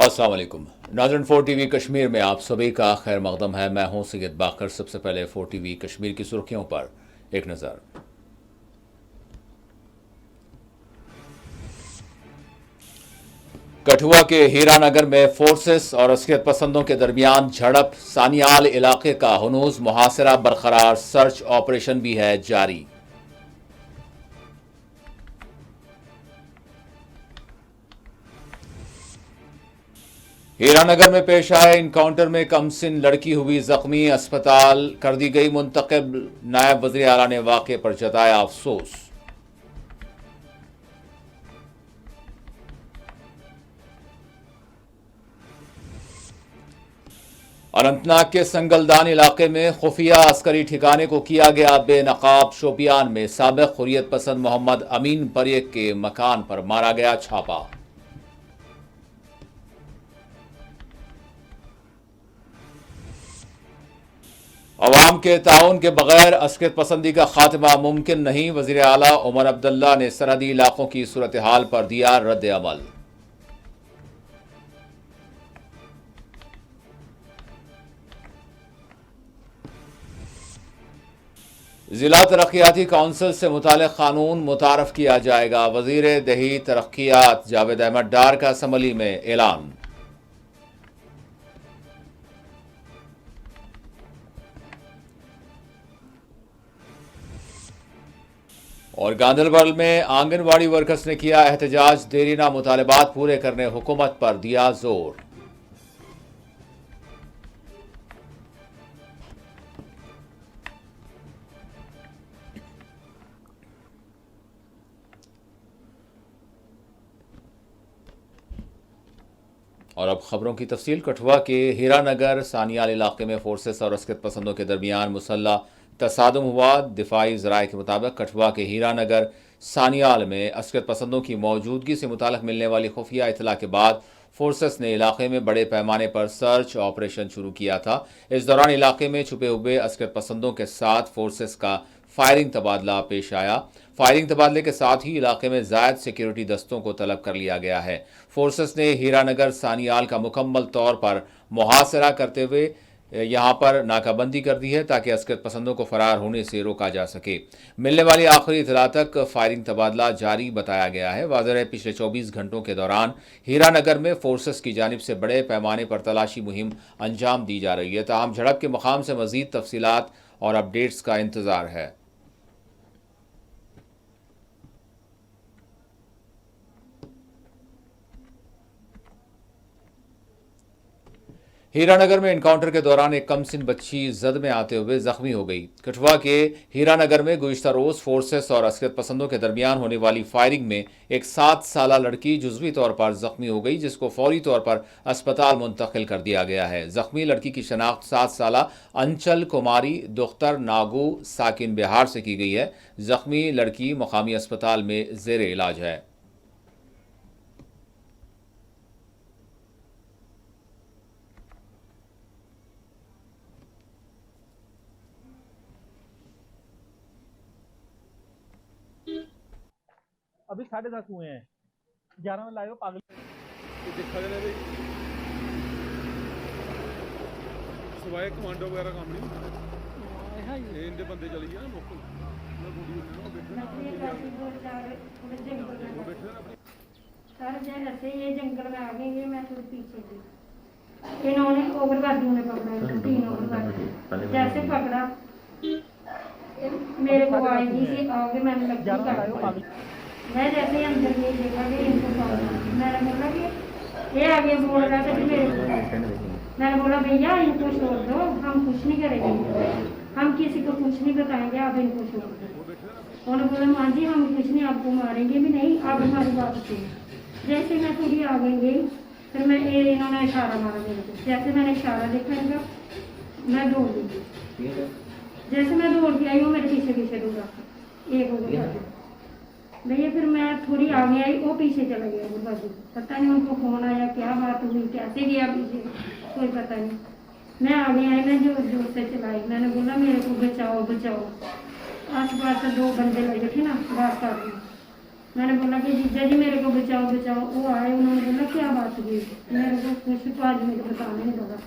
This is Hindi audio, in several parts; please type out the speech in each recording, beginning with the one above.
अस्सलाम वालेकुम नाज़रीन, 4 TV कश्मीर में आप सभी का खैर मकदम है। मैं हूं सैयद बाकर। सबसे पहले 4 TV कश्मीर की सुर्खियों पर एक नज़र। कठुआ के हीरानगर में फोर्सेस और अस्कियत पसंदों के दरमियान झड़प। सानियाल इलाके का हुनूज मुहासरा बरकरार, सर्च ऑपरेशन भी है जारी। हीरानगर में पेश आए इनकाउंटर में कमसिन लड़की हुई जख्मी, अस्पताल कर दी गई मुंतकिल। नायब वज़ीर आला ने वाक़े पर जताया अफसोस। अनंतनाग के संगलदान इलाके में खुफिया अस्करी ठिकाने को किया गया बेनकाब। शोपियान में साबिक हुर्रियत पसंद मोहम्मद अमीन परेख के मकान पर मारा गया छापा। अवाम के ताउन के बगैर अस्कियत पसंदी का खात्मा मुमकिन नहीं। वज़ीर आला उमर अब्दुल्ला ने सरहदी इलाकों की सूरत हाल पर दिया रद्द अमल। जिला तरक्याती काउंसिल से मुतालिक कानून मुतारफ किया जाएगा। वज़ीर दही तरक्यात जावेद अहमद डार का असम्बली में ऐलान। और गांधरबल में आंगनवाड़ी वर्कर्स ने किया एहतजाज। देरीना मुतालबात पूरे करने हुकूमत पर दिया जोर। और अब खबरों की तफसील। कठुआ के हीरानगर सानियाल इलाके में फोर्सेस और अस्कियत पसंदों के दरमियान मुसल्ला तसादुम हुआ। दिफाई ज़राए के मुताबिक कठुआ के हीरानगर सानियाल में अस्कियत पसंदों की मौजूदगी से मुताल्लिक़ मिलने वाली खुफिया इतला के बाद फोर्सेस ने इलाके में बड़े पैमाने पर सर्च ऑपरेशन शुरू किया था। इस दौरान इलाके में छुपे हुए अस्कियत पसंदों के साथ फोर्सेस का फायरिंग तबादला पेश आया। फायरिंग तबादले के साथ ही इलाके में जायद सिक्योरिटी दस्तों को तलब कर लिया गया है। फोर्सेस ने हीरानगर सानियाल का मुकम्मल तौर पर मुहासरा करते हुए यहां पर नाकाबंदी कर दी है ताकि अस्कियत पसंदों को फरार होने से रोका जा सके। मिलने वाली आखिरी इतला तक फायरिंग तबादला जारी बताया गया है। वाज़ेह है, पिछले 24 घंटों के दौरान हीरानगर में फोर्सेस की जानिब से बड़े पैमाने पर तलाशी मुहिम अंजाम दी जा रही है। ताहम झड़प के मकाम से मजीद तफसीलात और अपडेट्स का इंतजार है। हीरानगर में एनकाउंटर के दौरान एक कमसिन बच्ची जद में आते हुए जख्मी हो गई। कठुआ के हीरानगर में गुज़िश्ता रोज़ फोर्सेस और अस्कियत पसंदों के दरमियान होने वाली फायरिंग में एक 7 साला लड़की जुज़वी तौर पर जख्मी हो गई, जिसको फौरी तौर पर अस्पताल मुंतकिल कर दिया गया है। जख्मी लड़की की शनाख्त 7 साला अंचल कुमारी दुख्तर नागू साकिन बिहार से की गई है। जख्मी लड़की मकामी अस्पताल में जेर इलाज है। अभी 10:30 हुए हैं, 11 में लाए हो पागल। देखा जाए भाई सवाए कमांडो वगैरह काम नहीं इनके बंदे चली गए ना लोकल सर जैसे ये जंगल में आ गए, ये मैं थोड़ी पीछे थी, इन्होंने उग्रवादियों ने पकड़ा, 3 उग्रवादी जैसे पकड़ा मेरे को आएगी कि आगे मैंने लगी। मैं जैसे अंदर नहीं देखा कि इनको पकड़ा, मैंने बोला कि ये आगे बोल रहा था कि मेरे को, मैंने बोला भैया इनको छोड़ दो, हम कुछ नहीं करेंगे, हम किसी को कुछ नहीं बताएंगे, आप इनको छोड़ दो। उन्होंने बोला माँ जी हम कुछ नहीं, आपको मारेंगे भी नहीं, आप हमारी बात सुनो। जैसे मैं थोड़ी आगे गई, फिर मैं इन्होंने इशारा मारा मेरे को, जैसे मैंने इशारा देखा इनका, मैं दौड़ गई। जैसे मैं दौड़ के आई, वो मेरे पीछे पीछे दौड़ा एक हो गया भैया। फिर मैं थोड़ी आगे आई, वो पीछे चला गया उग्रवादी। पता नहीं उनको फोन आया, क्या बात हुई, कैसे गया पीछे, कोई पता नहीं। मैं आगे आई, मैं जोर जोर से चलाई, मैंने बोला मेरे को बचाओ बचाओ। आस पास से 2 बंदे लगे थे ना बात कर रहे, मैंने बोला कि जीजा जी मेरे को बचाओ बचाओ। वो आए, उन्होंने बोला क्या बात हुई, मेरे को कुछ 5 मिनट बताने नहीं लगा।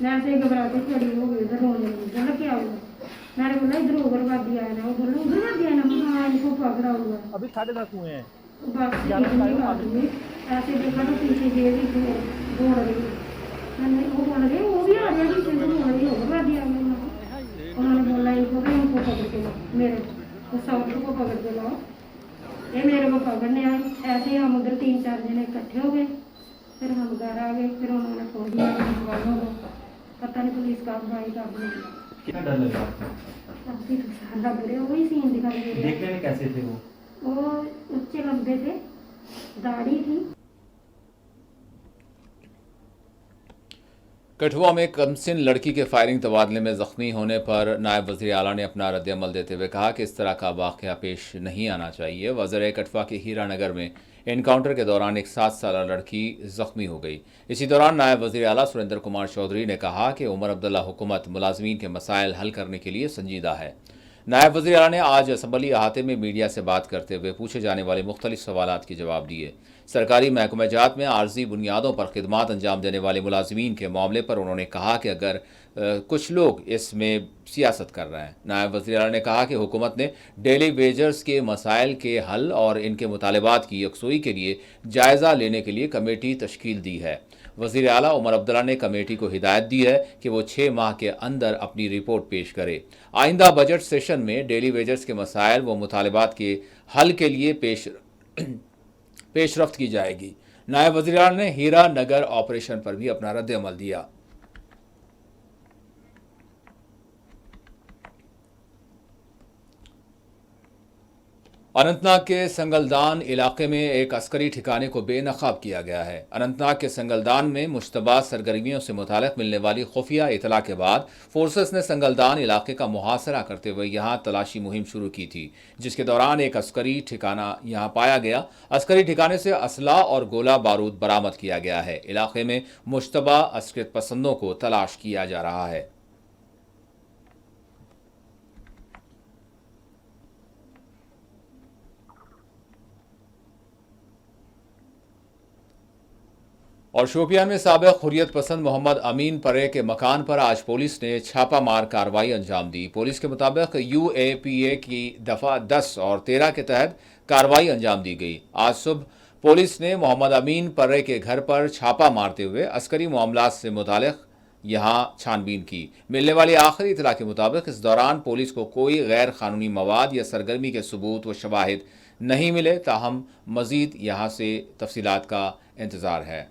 मैं ऐसे ही घबरा के खड़ी हो गई, इधर रोने लगी। बोला क्या हुआ, मैंने बोला इधर उग्रवादी आया ना। वो बोला उग्रवादी आया ना, हाँ इनको पकड़ा हुआ है। अभी 10:30 हुए हैं। बस इतनी बात हुई। ऐसे देखा तो पीछे जेब ही दौड़ रही। मैंने वो बोल रहे वो भी आ रहा है, पीछे से दौड़ रही, उग्रवादी आ गई। उन्होंने बोला इनको भी इनको पकड़ के लाओ, मेरे को साउथ को पकड़ के लाओ। ये मेरे को पकड़ने आए। ऐसे ही हम उधर 3-4 जने इकट्ठे हो गए। फिर हम घर आ गए। फिर उन्होंने फोन दिया वालों को, पता नहीं पुलिस का भाई का भी कितना डर लग रहा था? काफी लग रहे, वही सीन दिखाई दे रहा। देखने में कैसे थे वो ऊंचे लंबे थे, दाढ़ी थी। कठुआ में कमसिन लड़की के फायरिंग तबादले में जख्मी होने पर नायब वज़ीर आला ने अपना रद्द-ए-अमल देते हुए कहा कि इस तरह का वाक़या पेश नहीं आना चाहिए। वज़ीर कठुआ के हीरानगर में एनकाउंटर के दौरान एक 7 साला लड़की जख्मी हो गई। इसी दौरान नायब वज़ीर आला सुरेंद्र कुमार चौधरी ने कहा कि उमर अब्दुल्ला हुकूमत मुलाजमीन के मसाइल हल करने के लिए संजीदा है। नायब वज़ीर आला ने आज असम्बली अहाते में मीडिया से बात करते हुए पूछे जाने वाले मुख्तलिफ सवालात के जवाब दिए। सरकारी महकमा जात में आर्जी बुनियादों पर खिदमात अंजाम देने वाले मुलाजमीन के मामले पर उन्होंने कहा कि अगर कुछ लोग इसमें सियासत कर रहे हैं। नायब वज़ीर आला ने कहा कि हुकूमत ने डेली वेजर्स के मसाइल के हल और इनके मुतालबात की यकसुई के लिए जायज़ा लेने के लिए कमेटी तश्कील दी है। वज़ीर आला उमर अब्दुल्ला ने कमेटी को हिदायत दी है कि वो 6 माह के अंदर अपनी रिपोर्ट पेश करे। आइंदा बजट सेशन में डेली वेजर्स के मसाइल व मुतालबात के हल के लिए पेशरफ्त की जाएगी। नायब वज़ीर आला ने हीरा नगर ऑपरेशन पर भी अपना रद्द-ए-अमल दिया। अनंतनाग के संगलदान इलाके में एक अस्करी ठिकाने को बेनकाब किया गया है। अनंतनाग के संगलदान में मुश्तबा सरगर्मियों से मुताल्लिक़ मिलने वाली खुफिया इतला के बाद फोर्सेस ने संगलदान इलाके का मुहासरा करते हुए यहां तलाशी मुहिम शुरू की थी, जिसके दौरान एक अस्करी ठिकाना यहां पाया गया। अस्करी ठिकाने से असला और गोला बारूद बरामद किया गया है। इलाके में मुश्तबा अस्कृत पसंदों को तलाश किया जा रहा है। और शोपियान में साबिक़ हुर्रियत पसंद मोहम्मद अमीन परे के मकान पर आज पुलिस ने छापामार कार्रवाई अंजाम दी। पुलिस के मुताबिक UAPA की दफ़ा 10 और 13 के तहत कार्रवाई अंजाम दी गई। आज सुबह पुलिस ने मोहम्मद अमीन परे के घर पर छापा मारते हुए अस्करी मामलात से मुताल्लिक़ यहां छानबीन की। मिलने वाली आखिरी इतला के मुताबिक इस दौरान पुलिस को कोई गैर कानूनी मवाद या सरगर्मी के सबूत व शवाहिद नहीं मिले, ताहम मजीद यहां से तफसीलात का इंतज़ार है।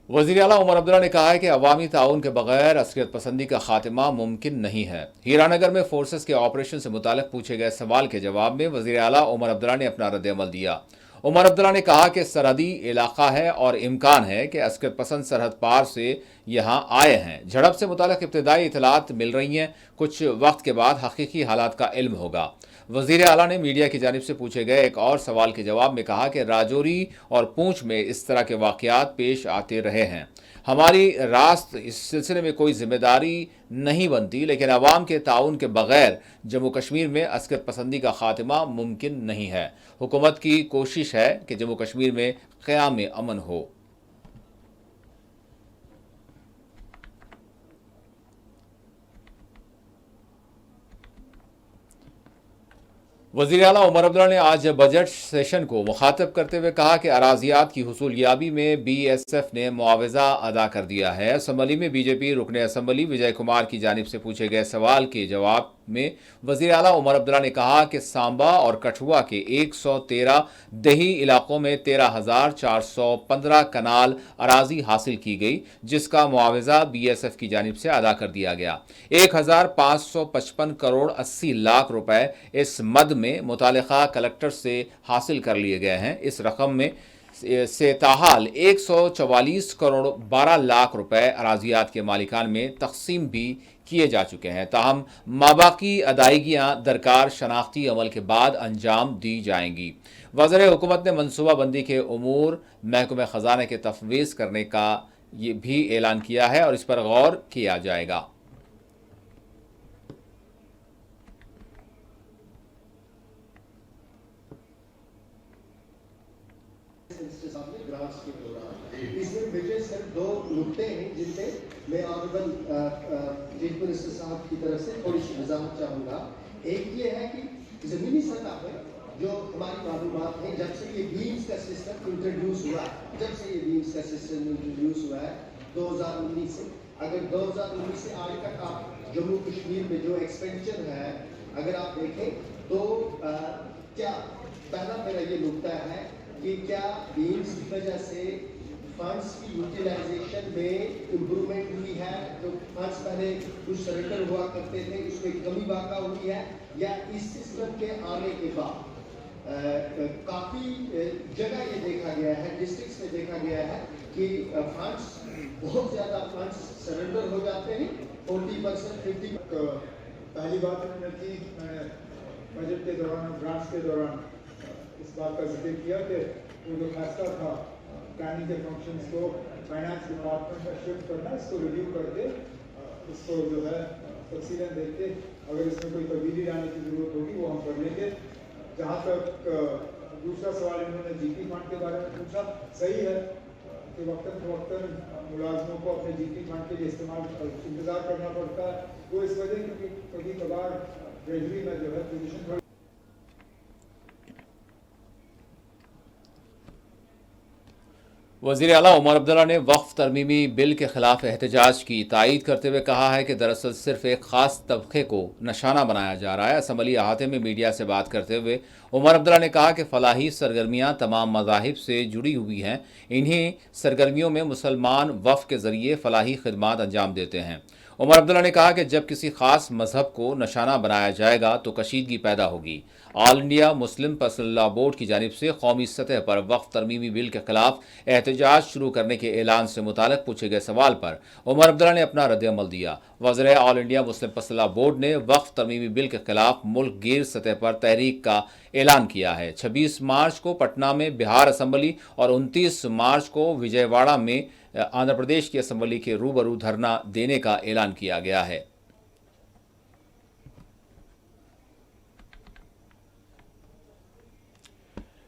वज़ीर आला उमर अब्दुल्ला ने कहा है कि अवामी ताउन के बगैर अस्करियत पसंदी का खात्मा मुमकिन नहीं है। हीरानगर में फोर्सेस के ऑपरेशन से मुताल्लिक़ पूछे गए सवाल के जवाब में वज़ीर आला उमर अब्दुल्ला ने अपना रद्द-ए-अमल दिया। उमर अब्दुल्ला ने कहा कि सरहदी इलाका है और इम्कान है कि अस्करियत पसंद सरहद पार से यहाँ आए हैं। झड़प से मुताल्लिक़ इब्तिदाई इतलात मिल रही हैं, कुछ वक्त के बाद हकीकी हालात का इल्म होगा। वज़ीर आला ने मीडिया की जानिब से पूछे गए एक और सवाल के जवाब में कहा कि राजौरी और पूंछ में इस तरह के वाक़यात पेश आते रहे हैं। हमारी रास्त इस सिलसिले में कोई जिम्मेदारी नहीं बनती, लेकिन अवाम के ताउन के बगैर जम्मू कश्मीर में अस्करियत पसंदी का खात्मा मुमकिन नहीं है। हुकूमत की कोशिश है कि जम्मू कश्मीर में क़याम अमन हो। वज़ीर आला उमर अब्दुल्ला ने आज बजट सेशन को मुखातब करते हुए कहा कि अराजियात की हुसूलियाबी में BSF ने मुआवजा अदा कर दिया है। असम्बली में BJP रुकने असम्बली विजय कुमार की जानिब से पूछे गए सवाल के जवाब में वज़ीर आला उमर अब्दुल्ला ने कहा कि सांबा और कठुआ के 113 दही इलाकों में 13,415 कनाल अराजी हासिल की गई, जिसका मुआवजा BSF की जानिब से अदा कर दिया गया। 1,555 करोड़ 80 लाख रुपए इस मद में मुतालिका कलेक्टर से हासिल कर लिए गए हैं। इस रकम में से ताहाल 144 करोड़ 12 लाख रुपए अराजियात के मालिकान में तकसीम भी किए जा चुके हैं। ताहम माबाकी अदायगियाँ दरकार शनाख्ती अमल के बाद अंजाम दी जाएंगी। वज़ीर हुकूमत ने मनसूबाबंदी के उमूर महकमे ख़जाना के तफवीज़ करने का ये भी ऐलान किया है और इस पर गौर किया जाएगा। इसमें मुझे सिर्फ दो नुकते हैं जिन पे मैं ऑनरेबल चीफ मिनिस्टर साहब की तरफ से थोड़ी सी वजाहत चाहूँगा। एक ये है कि ज़मीनी सतह पर जो हमारी मालूमात है, जब से ये बीम्स का सिस्टम इंट्रोड्यूस हुआ है 2019 से, अगर 2019 से आज तक आप जम्मू कश्मीर में जो एक्सपेंडिचर है अगर आप देखें तो क्या पहला मेरा ये नुकता है कि क्या बीम्स की वजह से फंड्स की यूटिलाइजेशन में इम्प्रूवमेंट हुई है, जो फंड्स पहले कुछ सरेंडर हुआ करते थे उसमें कमी वाक़ा हुई है, या इस सिस्टम के आने के बाद काफ़ी जगह ये देखा गया है, डिस्ट्रिक्ट्स में देखा गया है कि फंड्स बहुत ज़्यादा फंड्स सरेंडर हो जाते हैं 40% 50%। पहली बात मैंने की बजट के दौरान ग्रांट्स के दौरान इस बात का जिक्र किया कि वो जो फैसला था प्लानिंग के फंक्शंस को फाइनेंस डिपार्टमेंट में शिफ्ट करना, इसको रिव्यू करके इसको जो है तफसीलन देखते अगर इसमें कोई तब्दीली लाने की ज़रूरत होगी वो हम कर लेंगे। जहाँ तक दूसरा सवाल इन्होंने जीपी फंड के बारे में पूछा, सही है कि वक्तन फ़वक्तन मुलाजमों को अपने जीपी फंड के लिए इंतज़ार करना पड़ता है। वो इस वजह क्योंकि कभी कभार ट्रेजरी में जो है पोजिशन वज़ीर आला उमर अब्दुल्ला ने वक्फ तरमीमी बिल के खिलाफ एहतजाज की तायीद करते हुए कहा है कि दरअसल सिर्फ एक ख़ास तबके को निशाना बनाया जा रहा है। असम्बली अहाते में मीडिया से बात करते हुए उमर अब्दुल्ला ने कहा कि फ़लाही सरगर्मियाँ तमाम मज़ाहिब से जुड़ी हुई हैं। इन्हीं सरगर्मियों में मुसलमान वफ़ के ज़रिए फ़लाही खिदमात अंजाम देते हैं। उमर अब्दुल्ला ने कहा कि जब किसी ख़ास मज़हब को निशाना बनाया जाएगा तो कशीदगी पैदा होगी। All India Muslim personal law board की जानिब से कौमी सतह पर वक्फ तरमीमी बिल के खिलाफ एहतजाज शुरू करने के ऐलान से मुताल्लिक़ पूछे गए सवाल पर उमर अब्दुल्ला ने अपना रद्द-ए-अमल दिया। वज़ीर all India Muslim personal law board ने वक्फ तरमीमी बिल के खिलाफ मुल्क गिर सतह पर तहरीक का ऐलान किया है। 26 मार्च को पटना में बिहार असम्बली और 29 मार्च को विजयवाड़ा में आंध्र प्रदेश की असम्बली के रूबरू धरना देने का ऐलान किया गया है।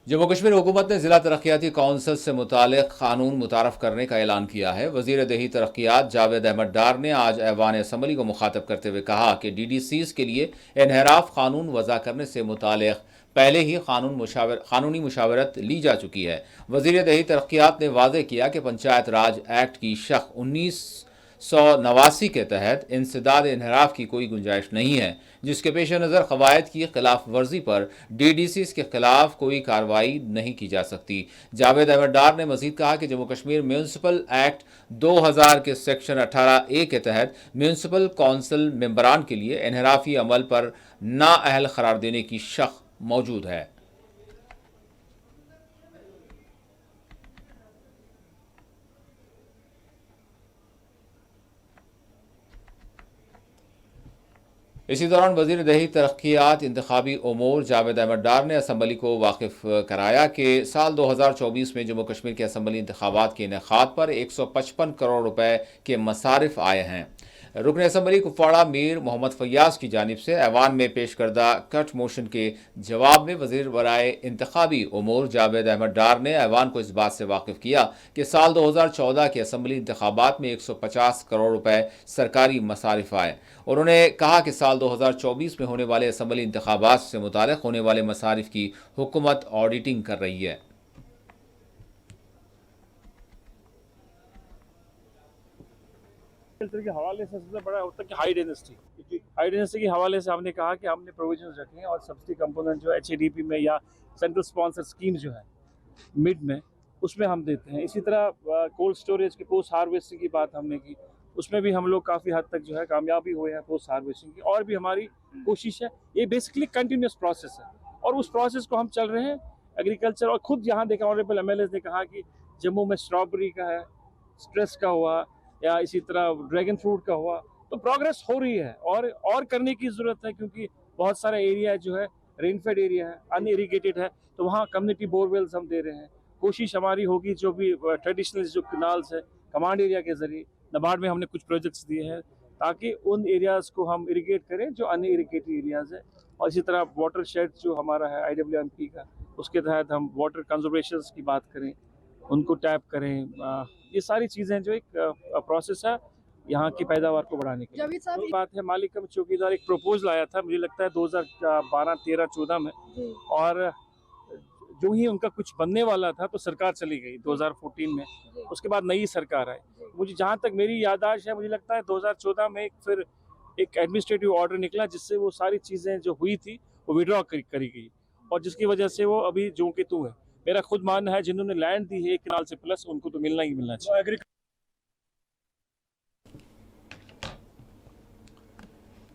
जम्मू कश्मीर हुकूमत ने जिला तरक्याती कौंसिल से मुतालिक कानून मुतारफ करने का ऐलान किया है। वजीर देही तरक्यात जावेद अहमद डार ने आज ऐवान असम्बली को मुखातब करते हुए कहा कि DDCs के लिए इन्हराफ कानून वज़ा करने से मुतालिक पहले ही कानूनी मुशावरत ली जा चुकी है। वजीर देही तरक्यात ने वाज़ेह किया कि पंचायत राज एक्ट की शक़ 1989 के तहत इंसदाद इन्हराफ की कोई गुंजाइश नहीं है, जिसके पेश नज़र क़वायद की खिलाफ वर्जी पर DDCs के खिलाफ कोई कार्रवाई नहीं की जा सकती। जावेद अहमद डार ने मजीद कहा कि जम्मू कश्मीर म्यूनसिपल एक्ट 2000 के सेक्शन 18A के तहत म्यूनसिपल कौंसिल मेंबरान के लिए इन्हराफी अमल पर नाअहल करार देने की शक़ मौजूद है। इसी दौरान वज़ीर देही तरक्यात इंतखाबी उमूर जावेद अहमद डार ने असम्बली को वाकिफ कराया कि साल 2024 में जम्मू कश्मीर के असम्बली इंतखाबात के इनेकाद पर 155 करोड़ रुपए के मसारिफ आए हैं। रुकन असम्बली कुपवाड़ा मीर मोहम्मद फैयाज की जानिब से ऐवान में पेश करदा कट मोशन के जवाब में वज़ीर बराए इंतखाबी उमूर जावेद अहमद डार ने ऐवान को इस बात से वाकिफ किया कि साल 2014 के असम्बली इंतखाबात में 150 करोड़ रुपए सरकारी मसारिफ आए। उन्होंने कहा कि साल 2024 में होने वाले असम्बली इंतखाबात से मुताल्लिक़ होने वाले मसारिफ की हुकूमत ऑडिटिंग कर रही है। के हवाले से सबसे बड़ा होता है कि हाई डेंसिटी के हवाले से हमने कहा कि हमने प्रोविजंस रखे हैं और सब्सिडी कंपोनेंट जो HADP में या सेंट्रल स्पॉन्सर स्कीम जो है मिड में उसमें हम देते हैं। इसी तरह कोल्ड स्टोरेज की पोस्ट हार्वेस्टिंग की बात हमने की, उसमें भी हम लोग काफ़ी हद तक जो है कामयाबी हुए हैं पोस्ट हार्वेस्टिंग की, और भी हमारी कोशिश है। ये बेसिकली कंटिन्यूस प्रोसेस है और उस प्रोसेस को हम चल रहे हैं। एग्रीकल्चर और खुद यहाँ देखा ऑनरेबल MLAs ने कहा कि जम्मू में स्ट्रॉबेरी का है, स्ट्रेस का हुआ या इसी तरह ड्रैगन फ्रूट का हुआ, तो प्रोग्रेस हो रही है और करने की ज़रूरत है क्योंकि बहुत सारा एरिया जो है रेनफेड एरिया है, अनइरिगेटेड है, तो वहाँ कम्युनिटी बोरवेल्स हम दे रहे हैं। कोशिश हमारी होगी जो भी ट्रेडिशनल जो कैनाल्स है कमांड एरिया के ज़रिए, नबार्ड में हमने कुछ प्रोजेक्ट्स दिए हैं ताकि उन एरियाज़ को हम इरिगेट करें जो अनइरिगेटेड एरियाज़ है। और इसी तरह वाटर शेड जो हमारा है IWMP का, उसके तहत हम वाटर कंजर्वेशन की बात करें उनको टैप करें। ये सारी चीज़ें जो एक प्रोसेस है यहाँ की पैदावार को बढ़ाने के लिए। तो बात है मालिक कम चौकीदार एक प्रपोजल आया था, मुझे लगता है 2012, 13, 14 में, और जो ही उनका कुछ बनने वाला था तो सरकार चली गई 2014 में। उसके बाद नई सरकार आई। मुझे जहाँ तक मेरी याददाश्त है, मुझे लगता है 2014 में फिर एक एडमिनिस्ट्रेटिव ऑर्डर निकला जिससे वो सारी चीज़ें जो हुई थी वो विड्रॉ करी गई, और जिसकी वजह से वो अभी जो के तू है। मेरा खुद मानना है जिन्होंने लैंड दी है 1 कनाल से प्लस, उनको तो मिलना ही मिलना चाहिए।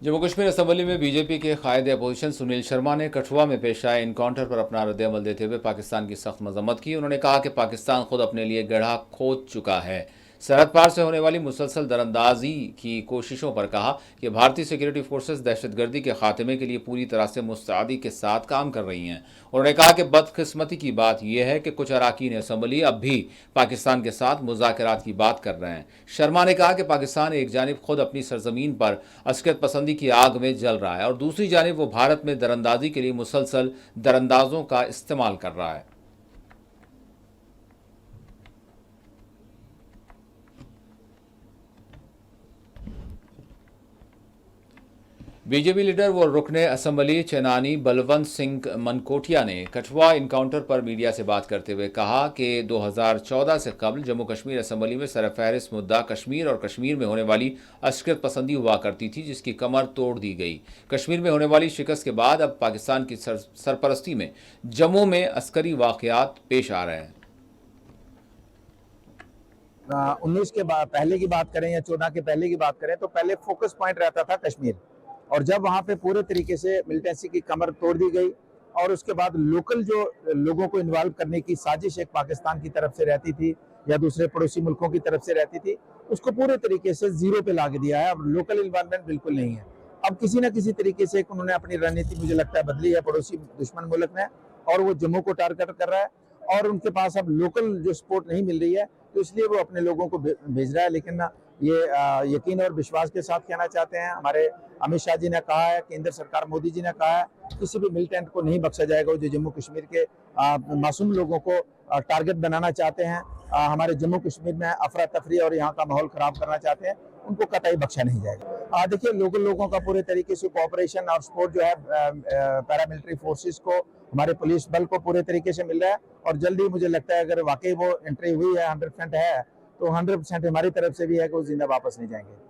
जम्मू कश्मीर असम्बली में बीजेपी के कायदे अपोजिशन सुनील शर्मा ने कठुआ में पेश आए इनकाउंटर पर अपना रद्द-ए-अमल देते हुए पाकिस्तान की सख्त मजम्मत की। उन्होंने कहा कि पाकिस्तान खुद अपने लिए गड्ढा खोद चुका है। सरहद पार से होने वाली मुसलसल दरअंदाजी की कोशिशों पर कहा कि भारतीय सिक्योरिटी फोर्सेस दहशतगर्दी के खात्मे के लिए पूरी तरह से मुस्तैदी के साथ काम कर रही हैं। उन्होंने कहा कि बदकिस्मती की बात यह है कि कुछ अरकान असम्बली अब भी पाकिस्तान के साथ मुज़ाकरात की बात कर रहे हैं। शर्मा ने कहा कि पाकिस्तान एक जानिब खुद अपनी सरजमीन पर अस्करत पसंदी की आग में जल रहा है और दूसरी जानिब वो भारत में दरअंदाजी के लिए मुसलसल दरअंदाजों का इस्तेमाल कर रहा है। बीजेपी लीडर व रुकने असम्बली चेनानी बलवंत सिंह मनकोटिया ने कठुआ इनकाउंटर पर मीडिया से बात करते हुए कहा कि 2014 से कबल जम्मू कश्मीर असम्बली में सरफहरिस्त मुद्दा कश्मीर और कश्मीर में होने वाली अस्करत पसंदी हुआ करती थी, जिसकी कमर तोड़ दी गई। कश्मीर में होने वाली शिकस्त के बाद अब पाकिस्तान की सरपरस्ती में जम्मू में अस्करी वाकयात पेश आ रहे हैं। 19 के बाद पहले की बात करें या 14 के पहले की बात करें तो पहले फोकस पॉइंट रहता था कश्मीर, और जब वहाँ पे पूरे तरीके से मिलिटेंसी की कमर तोड़ दी गई और उसके बाद लोकल जो लोगों को इन्वॉल्व करने की साजिश एक पाकिस्तान की तरफ से रहती थी या दूसरे पड़ोसी मुल्कों की तरफ से रहती थी, उसको पूरे तरीके से जीरो पे ला दिया है। अब लोकल इन्वॉल्वमेंट बिल्कुल नहीं है। अब किसी न किसी तरीके से उन्होंने अपनी रणनीति मुझे लगता है बदली है पड़ोसी दुश्मन मुल्क में, और वो जम्मू को टारगेट कर रहा है और उनके पास अब लोकल जो सपोर्ट नहीं मिल रही है तो इसलिए वो अपने लोगों को भेज रहा है। लेकिन ये यकीन और विश्वास के साथ कहना चाहते हैं, हमारे अमित शाह जी ने कहा है, केंद्र सरकार मोदी जी ने कहा है, किसी भी मिलिटेंट को नहीं बख्शा जाएगा जो जम्मू कश्मीर के मासूम लोगों को टारगेट बनाना चाहते हैं, हमारे जम्मू कश्मीर में अफरा तफरी और यहाँ का माहौल खराब करना चाहते हैं, उनको कतई बख्शा नहीं जाएगा। देखिए लोकल लोगों का पूरे तरीके से कोऑपरेशन और सपोर्ट जो है पैरामिलिट्री फोर्सेस को, हमारे पुलिस बल को पूरे तरीके से मिल रहा है, और जल्दी मुझे लगता है अगर वाकई वो एंट्री हुई है 100% है तो 100% हमारी तरफ से भी है कि वो जिंदा वापस नहीं जाएंगे।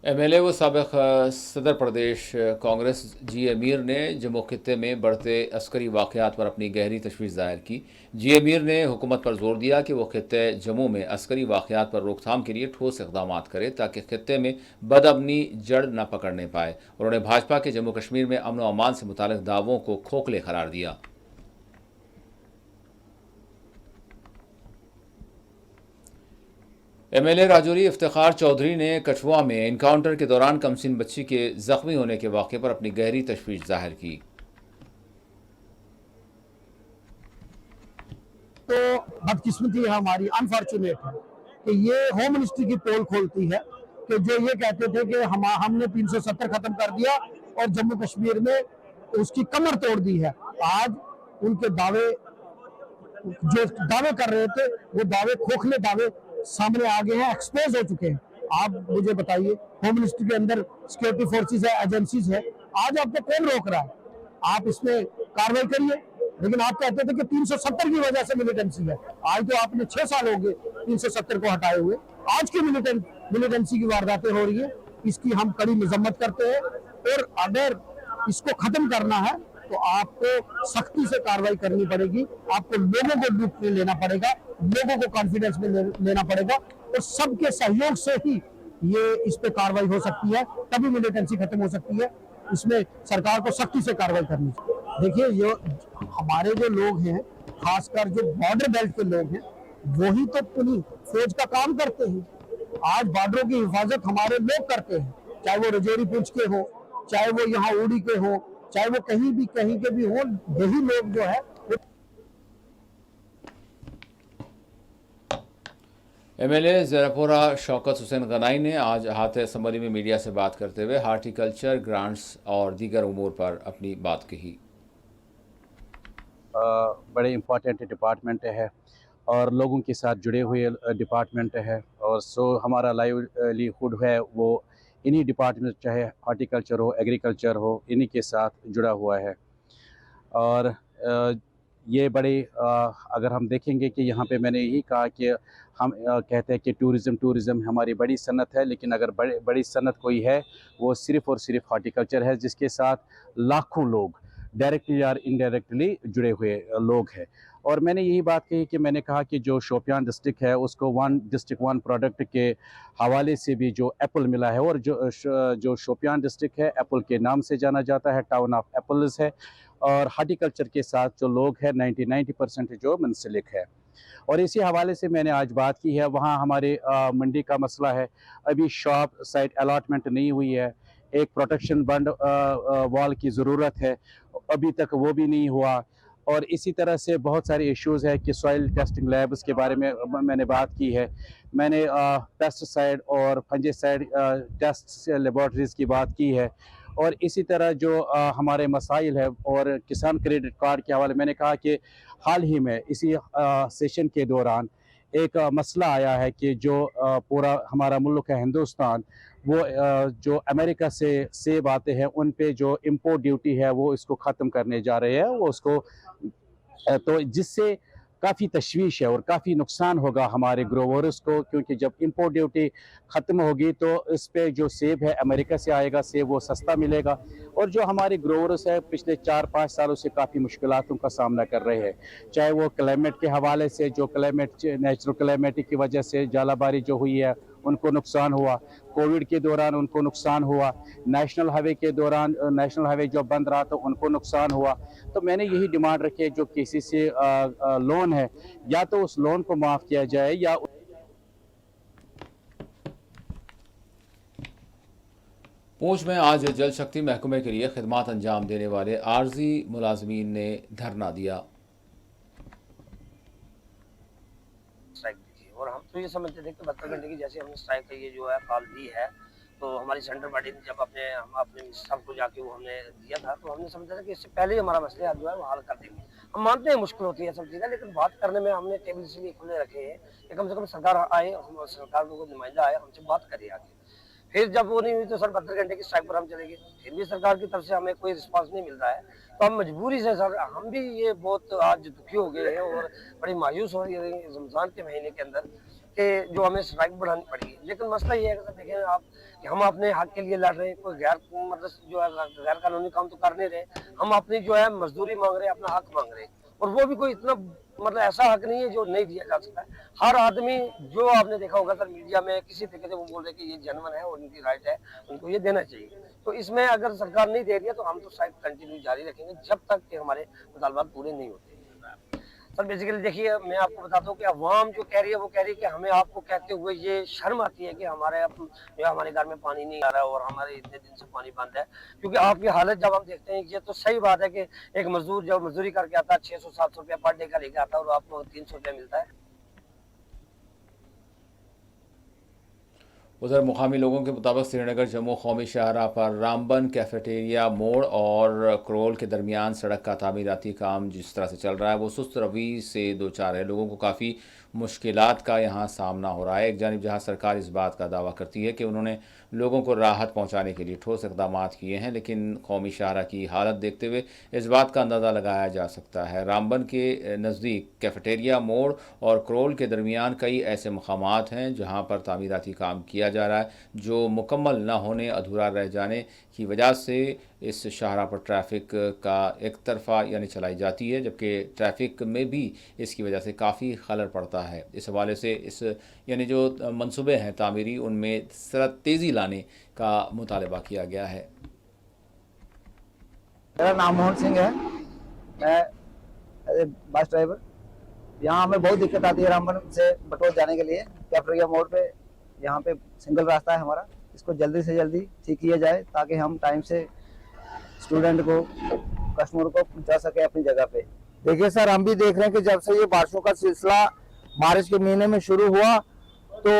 एमएलए व साबिक सदर प्रदेश कांग्रेस जी अमीर ने जम्मू खित्ते में बढ़ते अस्करी वाक़यात पर अपनी गहरी तशवीश ज़ाहिर की। जी अमीर ने हुकूमत पर जोर दिया कि वो खित्ते जम्मू में अस्करी वाक़यात पर रोकथाम के लिए ठोस इक़दाम करे ताकि खित्ते में बदअमनी जड़ न पकड़ने पाए। उन्होंने भाजपा के जम्मू कश्मीर में अमन व अमान से मुताल्लिक़ दावों को खोखले करार दिया। एमएलए राजौरी इफ्तिखार चौधरी ने कठुआ में इनकाउंटर के दौरान कमसिन बच्ची के जख्मी होने के वाक़े पर अपनी गहरी तशवीश जाहिर की। तो बदकिस्मती है हमारी, अनफॉर्चुनेट है कि ये होम मिनिस्ट्री की पोल खोलती है कि जो ये कहते थे कि हमने 370 खत्म कर दिया और जम्मू कश्मीर में उसकी कमर तोड़ दी है। आज उनके दावे जो दावे कर रहे थे वो दावे खोखले दावे सामने आ गए हैं, एक्सपोज हो चुके हैं। आप मुझे बताइए, होम मिनिस्ट्री के अंदर सिक्योरिटी फोर्सेस है, एजेंसीज है, आज आपको कौन रोक रहा है? आप इसमें कार्रवाई करिए। लेकिन आप कहते थे कि 370 की वजह से मिलिटेंसी है। आज तो आपने 6 साल हो गए 370 को हटाए हुए, आज की मिलिटेंसी की वारदातें हो रही है। इसकी हम कड़ी मजम्मत करते हैं, और अगर इसको खत्म करना है तो आपको सख्ती से कार्रवाई करनी पड़ेगी। आपको लोगों को लूप में लेना पड़ेगा, लोगों को कॉन्फिडेंस में लेना पड़ेगा, और सबके सहयोग से ही ये इस पे कार्रवाई हो सकती है, तभी मिलिटेंसी खत्म हो सकती है। इसमें सरकार को सख्ती से कार्रवाई करनी चाहिए। देखिए, जो हमारे जो लोग हैं, खासकर जो बॉर्डर बेल्ट के लोग हैं, वही तो पुलिस फौज का काम करते हैं। आज बॉर्डरों की हिफाजत हमारे लोग करते हैं, चाहे वो रजौरी पुंछ के हो, चाहे वो यहाँ उड़ी के हो, चाहे वो कहीं के भी हो, यही लोग जो है। एमएलए ज़रापोरा शौकत हुसैन गनाई ने आज अहाते असम्बली में मीडिया से बात करते हुए हार्टिकल्चर ग्रांट्स और दीगर उमूर पर अपनी बात कही। बड़े इम्पोर्टेंट डिपार्टमेंट है और लोगों के साथ जुड़े हुए डिपार्टमेंट है, और सो हमारा लाइवलीहुड है वो इन्हीं डिपार्टमेंट, चाहे हार्टिकल्चर हो, एग्रीकल्चर हो, इन्हीं के साथ जुड़ा हुआ है। और ये बड़े अगर हम देखेंगे कि यहाँ पे मैंने यही कहा कि हम कहते हैं कि टूरिज़म हमारी बड़ी सनत है, लेकिन अगर बड़ी सनत कोई है वो सिर्फ़ और सिर्फ हार्टिकल्चर है, जिसके साथ लाखों लोग डायरेक्टली या इनडायरेक्टली जुड़े हुए लोग हैं। और मैंने यही बात कही कि मैंने कहा कि जो शोपियान डिस्ट्रिक्ट है उसको वन डिस्ट्रिक्ट वन प्रोडक्ट के हवाले से भी जो एप्पल मिला है, और जो शोपियान डिस्ट्रिक्ट है एप्पल के नाम से जाना जाता है, टाउन ऑफ एप्पल्स है, और हार्टिकल्चर के साथ जो लोग हैं 90% जो मुंसलिक है। और इसी हवाले से मैंने आज बात की है। वहाँ हमारे मंडी का मसला है, अभी शॉप साइट अलॉटमेंट नहीं हुई है, एक प्रोटेक्शन बंड वॉल की ज़रूरत है, अभी तक वो भी नहीं हुआ। और इसी तरह से बहुत सारे इश्यूज़ है कि सॉइल टेस्टिंग लैब्स के बारे में मैंने बात की है, मैंने पेस्टिसाइड और फंजीसाइड टेस्ट लेबॉर्ट्रीज़ की बात की है। और इसी तरह जो हमारे मसाइल है और किसान क्रेडिट कार्ड के हवाले मैंने कहा कि हाल ही में इसी सेशन के दौरान एक मसला आया है कि जो पूरा हमारा मुल्क है हिंदुस्तान, वो जो अमेरिका से सेब आते हैं उन पे जो इम्पोर्ट ड्यूटी है वो इसको ख़त्म करने जा रहे हैं, वो उसको तो जिससे काफ़ी तशवीश है और काफ़ी नुकसान होगा हमारे ग्रोवर्स को, क्योंकि जब इम्पोर्ट ड्यूटी ख़त्म होगी तो इस पे जो सेब है अमेरिका से आएगा सेब वो सस्ता मिलेगा। और जो हमारे ग्रोवर्स है पिछले 4-5 सालों से काफ़ी मुश्किलातों का सामना कर रहे हैं, चाहे वो क्लाइमेट के हवाले से, जो नेचुरल क्लाइमेट की वजह से जालाबारी जो हुई है उनको नुकसान हुआ, कोविड के दौरान उनको नुकसान हुआ, नेशनल हाईवे के दौरान नेशनल हाईवे जो बंद रहा तो उनको नुकसान हुआ। तो मैंने यही डिमांड रखी है, जो किसी से लोन है या तो उस लोन को माफ़ किया जाए या पूंछ में आज जल शक्ति महकमे के लिए खिदमात अंजाम देने वाले आर्जी मुलाजमीन ने धरना दिया। और हम तो ये समझते थे कि 72 घंटे की जैसे हमने स्ट्राइक का ये जो है कॉल दी है, तो हमारी सेंट्रल पार्टी ने जब हम अपने सबको जाके वो हमने दिया था, तो हमने समझा था कि इससे पहले ही हमारा मसले जो है वो हल कर देंगे। हम मानते हैं मुश्किल होती है सब चीज़ें, लेकिन बात करने में हमने टेबल इसलिए खुले रखे हैं कि कम से कम सरकार आए, सरकार को कोई नुमाइंदा आए, हमसे बात करे आगे। फिर जब वो नहीं हुई तो सर 72 घंटे की स्ट्राइक पर हम चले गए, फिर भी सरकार की तरफ से हमें कोई रिस्पांस नहीं मिल रहा है। तो हम मजबूरी से सर हम भी ये बहुत आज दुखी हो गए हैं और बड़ी मायूस हो रही है रमज़ान के महीने के अंदर कि जो हमें स्ट्राइक बढ़ानी पड़ेगी। लेकिन मसला ये है कि सर देखें आप कि हम अपने हक के लिए लड़ रहे हैं, कोई मतलब जो है गैर कानूनी काम तो कर नहीं रहे, हम अपनी जो है मजदूरी मांग रहे हैं, अपना हक मांग रहे हैं, और वो भी कोई इतना मतलब ऐसा हक नहीं है जो नहीं दिया जा सकता है। हर आदमी जो आपने देखा होगा सर मीडिया में किसी तरीके से वो बोल रहे हैं कि ये जेन्युइन है और उनकी राइट है, उनको ये देना चाहिए। तो इसमें अगर सरकार नहीं दे रही है तो हम तो शायद कंटिन्यू जारी रखेंगे जब तक कि हमारे मुतालबात पूरे नहीं होते। सर बेसिकली देखिए मैं आपको बताता हूँ कि अवाम जो कह रही है वो कह रही है कि हमें आपको कहते हुए ये शर्म आती है कि हमारे घर में पानी नहीं आ रहा है और हमारे इतने दिन से पानी बंद है। क्योंकि आपकी हालत जब हम देखते हैं, ये तो सही बात है कि एक मजदूर जब मजदूरी करके आता है 600-700 रुपया पर डे का लेके आता है और आपको 300 रुपया मिलता है। उधर मुकामी लोगों के मुताबिक श्रीनगर जम्मू कौमी शाहराह पर रामबन कैफेटेरिया मोड़ और क्रोल के दरमियान सड़क का तामीराती काम जिस तरह से चल रहा है वो सुस्त रवि से दो चार है। लोगों को काफ़ी मुश्किलात का यहाँ सामना हो रहा है। एक जानिब जहाँ सरकार इस बात का दावा करती है कि उन्होंने लोगों को राहत पहुँचाने के लिए ठोस इक़दाम किए हैं, लेकिन कौमी शाहराह की हालत देखते हुए इस बात का अंदाज़ा लगाया जा सकता है। रामबन के नज़दीक कैफेटेरिया मोड़ और क्रोल के दरमियान कई ऐसे मकामात हैं जहाँ पर तामीराती काम किया जा रहा है, जो मुकम्मल न होने, अधूरा रह जाने की वजह से इस शाहराह पर ट्रैफ़िक का एक तरफा यानी चलाई जाती है, जबकि ट्रैफ़िक में भी इसकी वजह से काफ़ी खलल पड़ता है। इस हवाले से इस यानी जो मंसूबे हैं तामीरी उनमें ज़रा तेज़ी लाने का मुतालबा किया गया है। मेरा नाम मोहन सिंह है, मैं बस ड्राइवर। यहाँ हमें बहुत दिक्कत आती है रामबन से बटोर जाने के लिए। कैफेटेरिया मोड़ पे यहाँ पे सिंगल रास्ता है हमारा, इसको जल्दी से जल्दी ठीक किया जाए ताकि हम टाइम से स्टूडेंट को कस्टमर को पहुँचा सके अपनी जगह पे। देखिए सर हम भी देख रहे हैं कि जब से ये बारिशों का सिलसिला बारिश के महीने में शुरू हुआ तो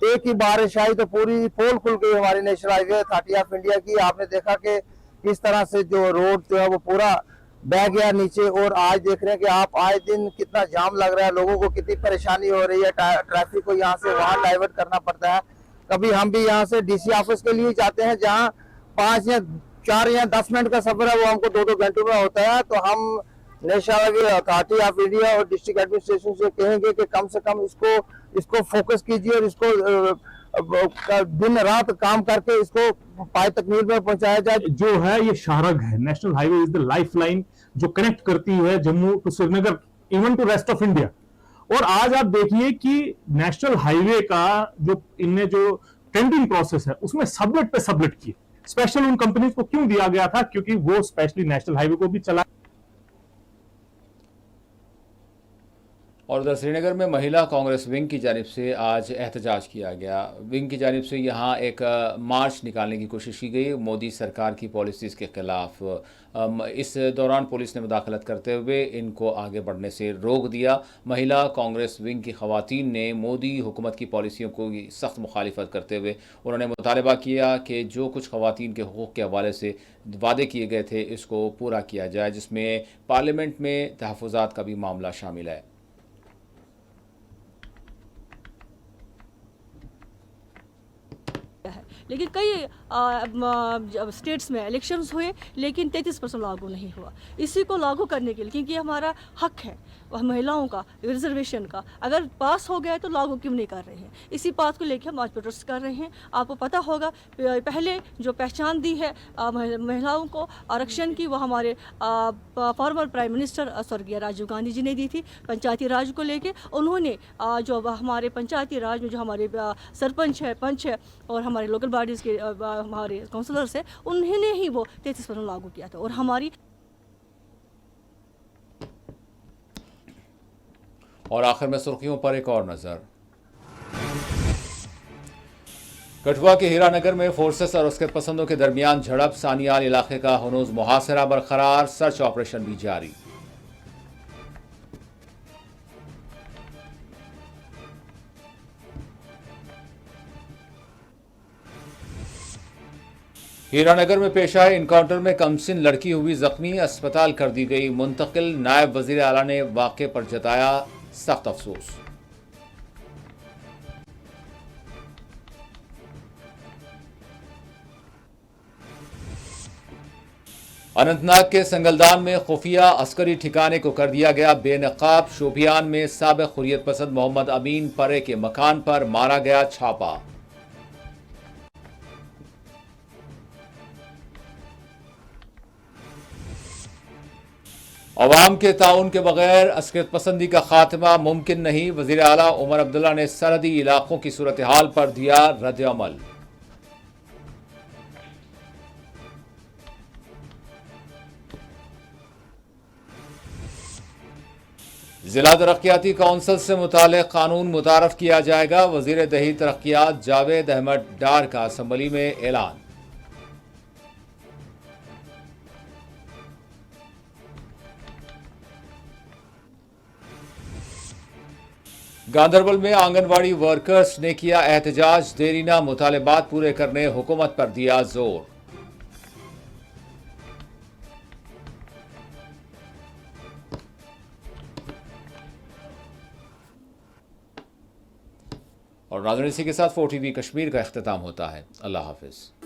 एक ही बारिश आई तो पूरी पोल खुल गई हमारी national highway authority of India की। आपने देखा कि किस तरह से जो रोड जो है वो पूरा बह गया नीचे, और आज देख रहे हैं कि आप आए दिन कितना जाम लग रहा है, लोगों को कितनी परेशानी हो रही है, ट्रैफिक को यहाँ से वहाँ डाइवर्ट करना पड़ता है। कभी हम भी यहाँ से डीसी ऑफिस के लिए जाते हैं जहाँ 5 या 4 या 10 मिनट का सफर है वो हमको 2-2 घंटों में होता है। तो हम national highway authority of India और डिस्ट्रिक्ट एडमिनिस्ट्रेशन से कहेंगे कि कम से कम इसको फोकस कीजिए और इसको दिन रात काम करके इसको पाए तकमील में पहुंचाया जाए। जो है ये शाहरग है, national highway is the life line जो कनेक्ट करती है Jammu to Srinagar, even to rest of India. और आज आप देखिए कि नेशनल हाईवे का जो इनने जो टेंडरिंग प्रोसेस है उसमें सबलेट पे सबलेट किए। स्पेशल उन कंपनीज को क्यों दिया गया था? क्योंकि वो स्पेशली नेशनल हाईवे को भी चला। और उधर श्रीनगर में महिला कांग्रेस विंग की जानिब से आज एहतजाज किया गया। विंग की जानिब से यहाँ एक मार्च निकालने की कोशिश की गई मोदी सरकार की पॉलिसीज़ के खिलाफ। इस दौरान पुलिस ने मुदाखलत करते हुए इनको आगे बढ़ने से रोक दिया। महिला कांग्रेस विंग की ख़वातीन ने मोदी हुकूमत की पॉलिसियों को सख्त मुखालिफत करते हुए उन्होंने मुतालबा किया कि जो कुछ ख़वातीन के हुकूक़ के हवाले से वादे किए गए थे इसको पूरा किया जाए, जिसमें पार्लियामेंट में तहफ़्फ़ुज़ात का भी मामला शामिल है। लेकिन कई स्टेट्स में इलेक्शंस हुए लेकिन 33% लागू नहीं हुआ। इसी को लागू करने के लिए, क्योंकि हमारा हक है वह महिलाओं का रिजर्वेशन का, अगर पास हो गया तो लागू क्यों नहीं कर रहे हैं, इसी बात को लेकर हम आज प्रोटेस्ट कर रहे हैं। आपको पता होगा पहले जो पहचान दी है महिलाओं को आरक्षण की वो हमारे फॉर्मर प्राइम मिनिस्टर स्वर्गीय राजीव गांधी जी ने दी थी पंचायती राज को लेके। उन्होंने जो हमारे पंचायती राज में जो हमारे सरपंच है, पंच है और हमारे लोकल बॉडीज़ के हमारे काउंसलर्स है, उन्होंने ही वो 33% लागू किया था। और हमारी और आखिर में सुर्खियों पर एक और नजर। कठुआ के हीरानगर में फोर्सेस और उसके पसंदों के दरमियान झड़प, सानियाल इलाके का हनूज मुहासरा बरकरार, सर्च ऑपरेशन भी जारी। हीरानगर में पेश आए इनकाउंटर में कमसिन लड़की हुई जख्मी, अस्पताल कर दी गई मुंतकिल। नायब वजीर आला ने वाक़े पर जताया सख्त अफसोस। अनंतनाग के संगलदान में खुफिया अस्करी ठिकाने को कर दिया गया बेनकाब। शोपियान में साबिक हुर्रियत पसंद मोहम्मद अमीन परे के मकान पर मारा गया छापा। अवाम के ताउन के बगैर अस्करियत पसंदी का खात्मा मुमकिन नहीं। वज़ीर आला उमर अब्दुल्ला ने सरहदी इलाकों की सूरत हाल पर दिया रद्द अमल। जिला तरक्याती काउंसिल से मुताल्लिक़ कानून मुतारफ किया जाएगा। वज़ीर दही तरक्यात जावेद अहमद डार का असम्बली में ऐलान। गांधरबल में आंगनवाड़ी वर्कर्स ने किया एहतजाज, देरीना मुतालबात पूरे करने हुकूमत पर दिया जोर। और नाज़रीन, इसी के साथ 4 TV कश्मीर का इख्तिताम होता है। अल्लाह हाफिज।